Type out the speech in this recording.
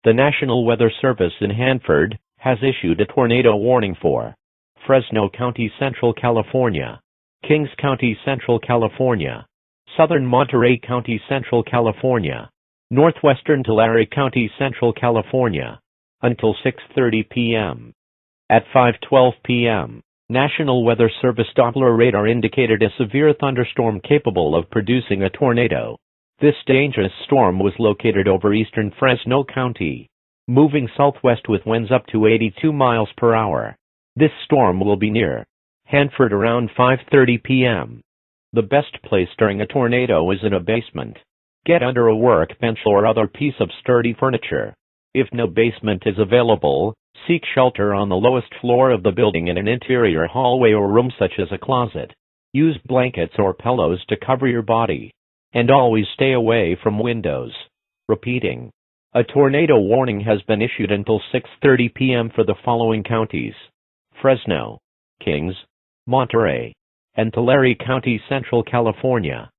The National Weather Service in Hanford has issued a tornado warning for Fresno County, Central California, Kings County, Central California, Southern Monterey County, Central California, Northwestern Tulare County, Central California, until 6:30 p.m. At 5:12 p.m., National Weather Service Doppler radar indicated a severe thunderstorm capable of producing a tornado. This dangerous storm was located over eastern Fresno County, moving southwest with winds up to 82 miles per hour. This storm will be near Hanford around 5:30 p.m. The best place during a tornado is in a basement. Get under a workbench or other piece of sturdy furniture. If no basement is available, seek shelter on the lowest floor of the building in an interior hallway or room such as a closet. Use blankets or pillows to cover your body. And always stay away from windows. Repeating. A tornado warning has been issued until 6:30 p.m. for the following counties: Fresno, Kings, Monterey, and Tulare County, Central California.